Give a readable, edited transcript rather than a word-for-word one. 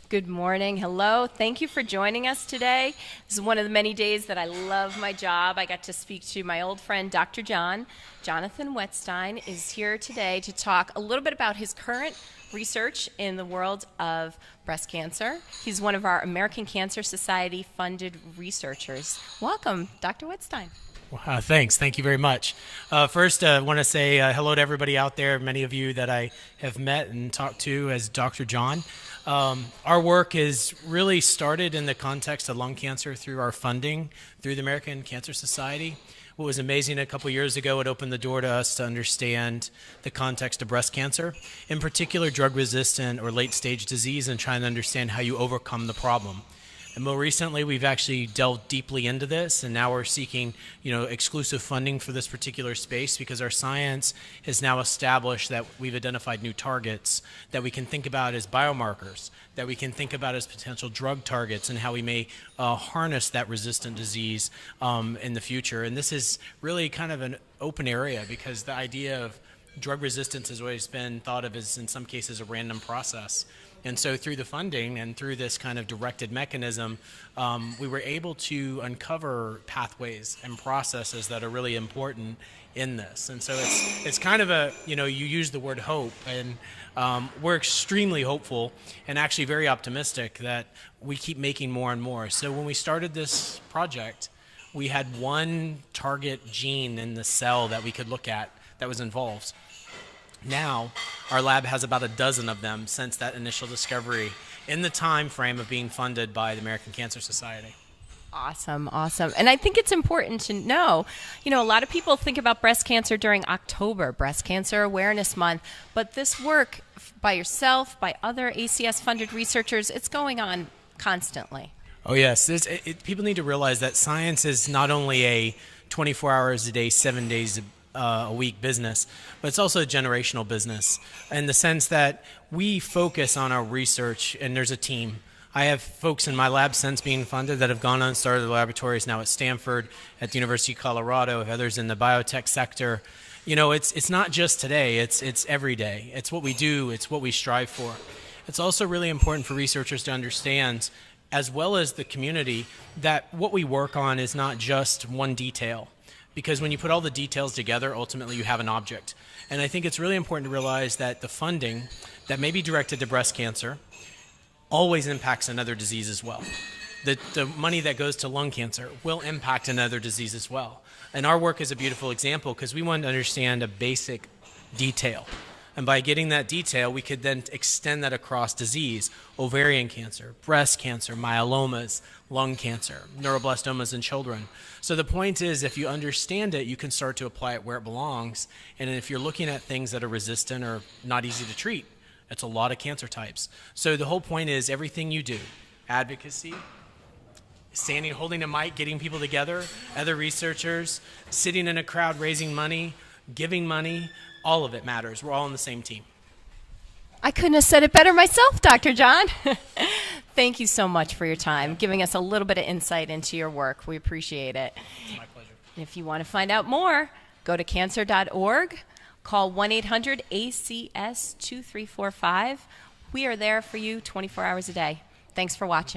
Good morning. Hello. Thank you for joining us today. This is one of the many days that I love my job. I got to speak to my old friend, Dr. John. Jonathan Whetstine is here today to talk a little bit about his current research in the world of breast cancer. He's one of our American Cancer Society funded researchers. Welcome, Dr. Whetstine. Thanks. Thank you very much. First, I want to say hello to everybody out there, many of you that I have met and talked to as Dr. John. Our work is really started in the context of lung cancer through our funding through the American Cancer Society. What was amazing a couple years ago, it opened the door to us to understand the context of breast cancer, in particular drug-resistant or late-stage disease, and trying to understand how you overcome the problem. And more recently, we've actually delved deeply into this, and now we're seeking, exclusive funding for this particular space because our science has now established that we've identified new targets that we can think about as biomarkers, that we can think about as potential drug targets, and how we may harness that resistant disease in the future. And this is really kind of an open area because the idea of drug resistance has always been thought of as, in some cases, a random process. And so through the funding and through this kind of directed mechanism, we were able to uncover pathways and processes that are really important in this. And so it's kind of a, you use the word hope, and we're extremely hopeful and actually very optimistic that we keep making more and more. So when we started this project, we had one target gene in the cell that we could look at that was involved. Now, our lab has about a dozen of them since that initial discovery in the time frame of being funded by the American Cancer Society. Awesome, awesome. And I think it's important to know, a lot of people think about breast cancer during October, Breast Cancer Awareness Month, but this work by yourself, by other ACS-funded researchers, it's going on constantly. Oh, yes. People need to realize that science is not only a 24 hours a day, 7 days a week business, but it's also a generational business in the sense that we focus on our research, and there's a team. I have folks in my lab since being funded that have gone on and started the laboratories now at Stanford, at the University of Colorado, others in the biotech sector. It's not just today, it's every day. It's what we do, it's what we strive for. It's also really important for researchers to understand, as well as the community, that what we work on is not just one detail. Because when you put all the details together, ultimately you have an object. And I think it's really important to realize that the funding that may be directed to breast cancer always impacts another disease as well. The money that goes to lung cancer will impact another disease as well. And our work is a beautiful example because we want to understand a basic detail. And by getting that detail, we could then extend that across disease: ovarian cancer, breast cancer, myelomas, lung cancer, neuroblastomas in children. So the point is, if you understand it, you can start to apply it where it belongs. And if you're looking at things that are resistant or not easy to treat, it's a lot of cancer types. So the whole point is everything you do, advocacy, standing, holding a mic, getting people together, other researchers, sitting in a crowd, raising money, giving money, all of it matters. We're all on the same team. I couldn't have said it better myself, Dr. John. Thank you so much for your time, giving us a little bit of insight into your work. We appreciate it. It's my pleasure. If you want to find out more, go to cancer.org, call 1-800-ACS-2345. We are there for you 24 hours a day. Thanks for watching.